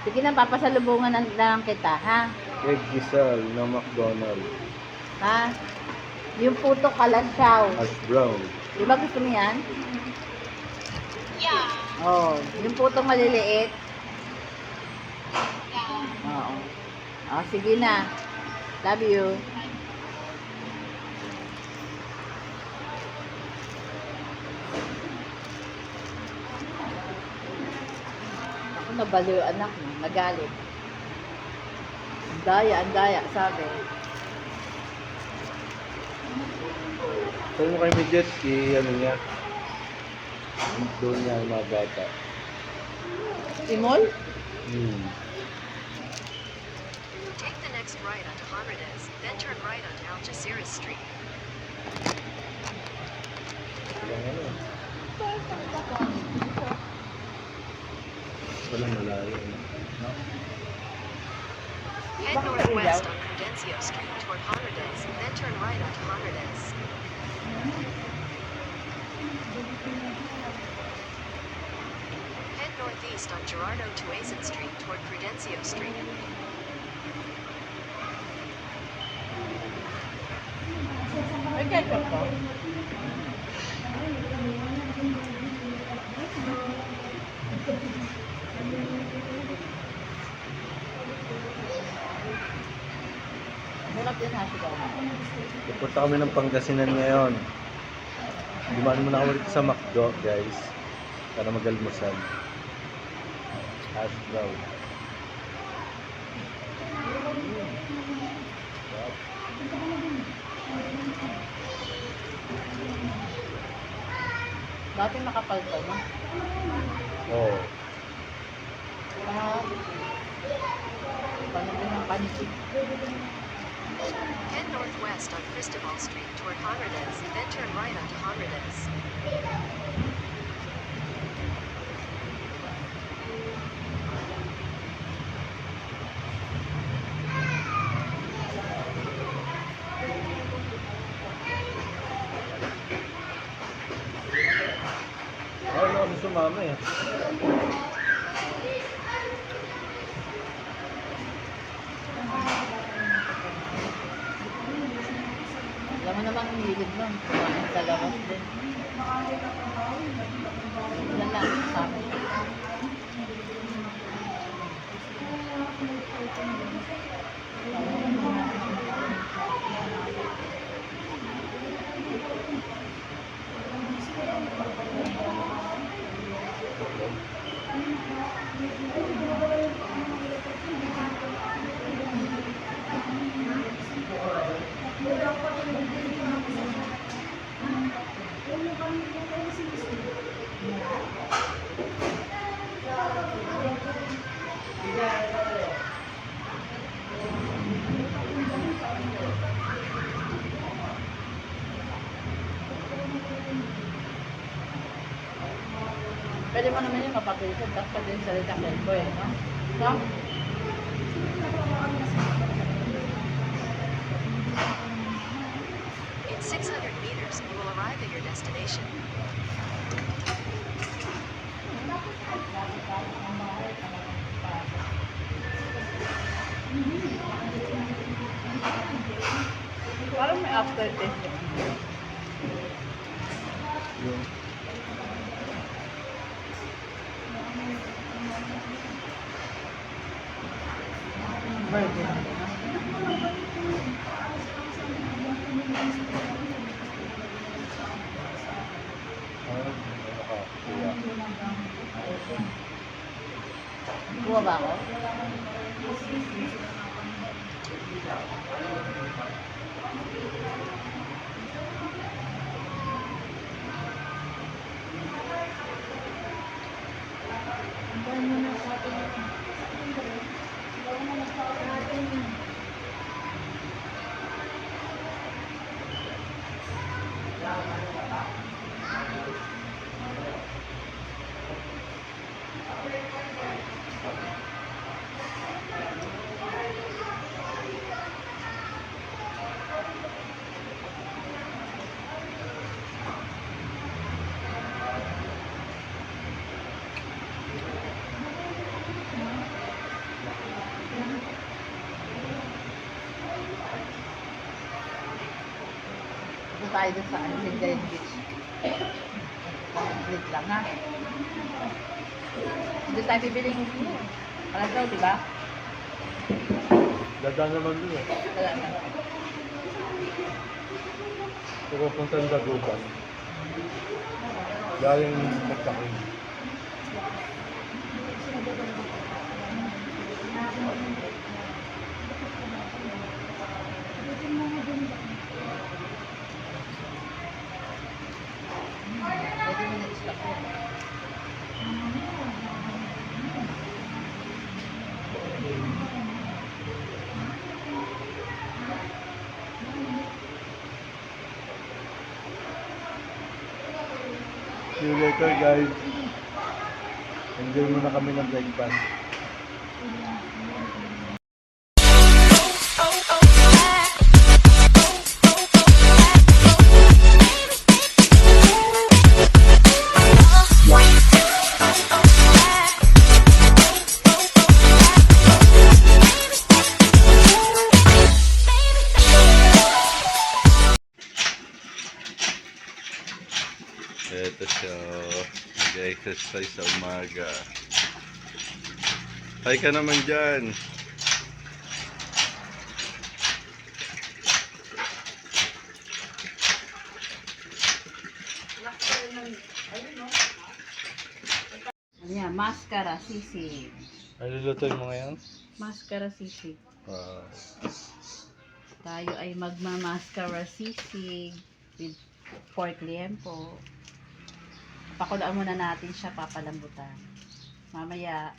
Sige na, papasalubungan na lang kita, ha? Egg Giselle ng McDonald's. Ha? Yung puto kalasyaw. Hash brown. Di ba gusto mo yan? Yeah. Oo. Yung putong maliliit. Yeah. Oo. Oh, sige na. Love you. Ako nabaliw yung anak mo. Nagalit. Ang daya, sabi. Saan mo kay Midget? Ano niya? Doon niya ang mga bata. Imol? Take the next right onto Honrades, then turn right onto Algeciras Street. Walang ano. Walang malayo. No? Head northwest on Prudencio Street toward Honrades, then turn right onto Honrades. Head northeast on Gerardo Tuazon Street toward Prudencio Street. May ketchup po. Sarap din hashi daw. Pupunta kami ng Pangasinan ngayon. Dumaan muna kami dito sa McDo, guys. Para mag-almusal. Hash brown. Dati makapal to, no? Oo. Paano din ang pansit? Head northwest on Cristobal Street toward Honrades, then turn right onto Honrades. Ano kami sumama eh. Alam mo naman ang hilig nun. Kumain sa labas din. Yan lang, sabi. Pwede mo naman yung mapapilisan. Tapos pwede yung salita ko eh, no? No? In 600 meters, you will arrive at your destination. Parang may aftertaste. Yung Burger. Kuha ba ako? tayo dun sa Lingayen Beach. Split lang ha. Hindi tayo bibiling alas daw, di ba? Dadaan naman dun eh. Wala na. Pupunta ng Dagupan. Galing nagkakin. Pwede mo na-distract yun. See you later guys. Enjoy muna kami ng breakfast. Ito siya. Nag-exercise sa umaga. Hi ka naman dyan. Ano yan? Mascara, sisig. Ano lulutuin mo ngayon? Mascara, sisig. Wow. Tayo ay magmamaskara sisig with pork liempo. Pakulaan muna natin siya, papalambutan. Mamaya,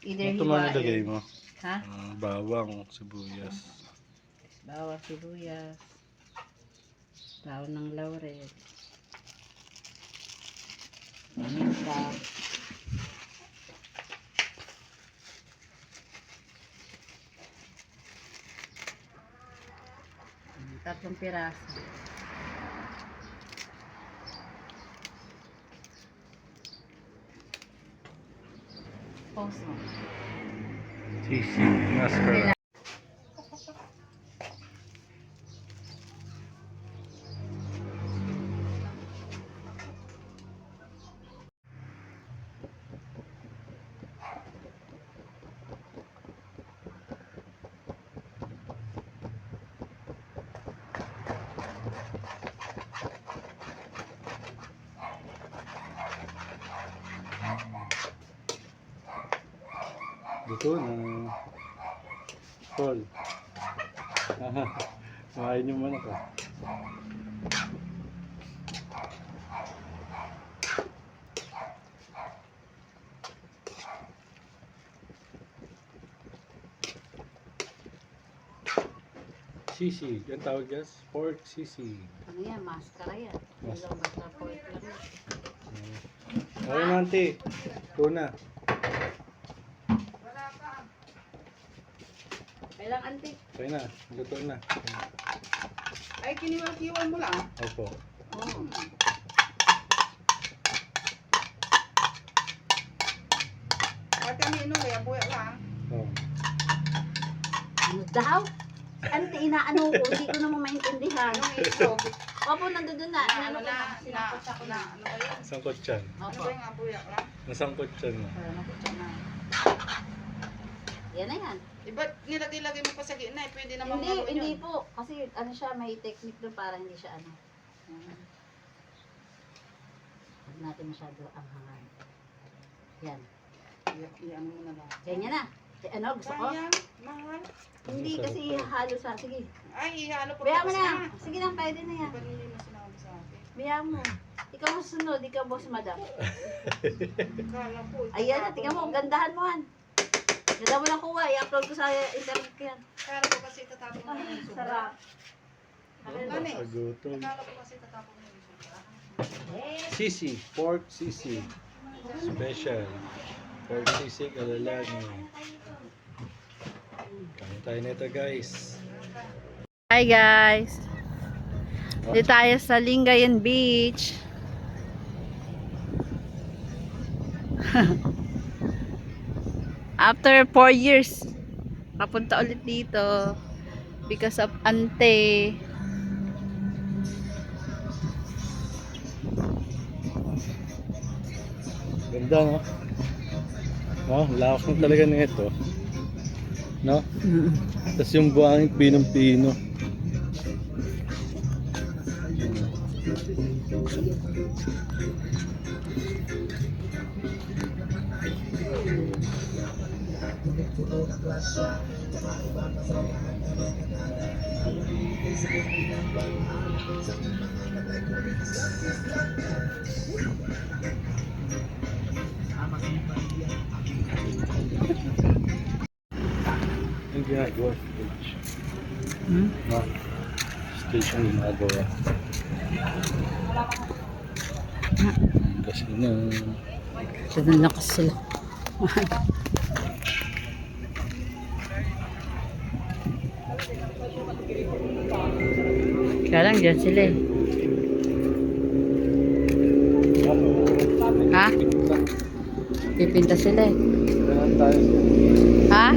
either Ito man nilagay mo? Ha? Bawang, sibuyas. Bawang, sibuyas. Daon ng laurel. Paminta. Tatlong piraso. Pause mo. Sisig, mascara. Dito na. Paul. Makain yung manok ah. Sisig. Ang tawag dyan? Pork sisig. Ano yan? Mascara yan. Hindi lang basta pork lang yan. Okay na, auntie. Tuna. Kailang antik. Okay na. Luto na. Ay, kiniwag-iwan mo lang. Opo. Oh. At kami ino, kaya buya lang. Oh. Ano daw? Ante, inaano ko. Hindi ko naman maintindihan. Anong ito? Opo, nandun na. Ano Inaano ko na. Sinakot ako na. ano ba yun? Sangkot yan. Ano Opo. ba yung abuya lang? Nasangkot yan na. Ano ko dyan na. Yan na yan. Ba't nilagay-lagay mo pa sa gitna? Pwede namang Hindi, maroon hindi yun. po. Kasi ano siya, may technique doon para hindi siya ano. Huwag natin masyado ang hangan. Yan. Iyan mo na lang. Ganyan na. Ano, gusto ko? Sayang, mahal. Hindi kasi halo sa. Sige. Ay, ihalo pa Baya mo tapos na. Sige lang, pwede na yan. Ba't hindi mo sinabi sa akin? Baya mo. Ikaw ang sunod, ikaw boss madam. Kala ko. Ayan na, tingnan mo, gandahan mo yan. Ganda mo lang kuha, i-upload ko sa internet ko yan. Kala ko kasi tatapon mo yung sobra. Sarap. Ano eh? Pagutol. Kala ko kasi tatapon mo yung sobra. Sisig. Pork sisig. Special. Pork sisig, alalagi. Kain tayo nito guys. Hi guys. Dito tayo sa Lingayen Beach. After 4 years, papunta ulit dito because of ante. Ganda, no? No, lakas mo talaga na ito. No? Tapos yung buhangin, pinong-pino. Yung ginagawa, stage. No? Stage yung ginagawa. Kasi na. Nanakas sila. Kaya lang dyan sila eh. Ha? Pipinta sila eh. Ganun tayo. Ha?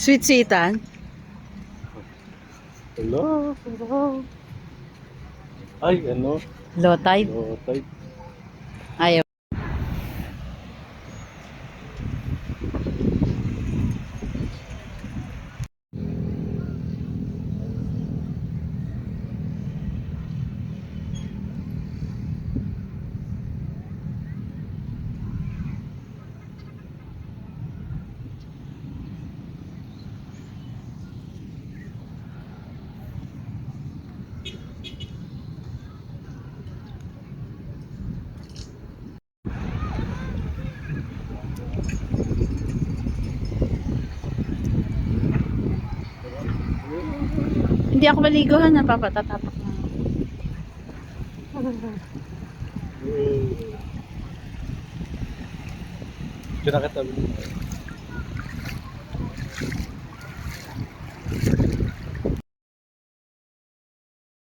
Sweet-sweetan? Hello. Hello. Ay, ano? Low tide? Low tide. Ayaw. Hindi ako maliguhan, napapatatapak na. Pinakatabi.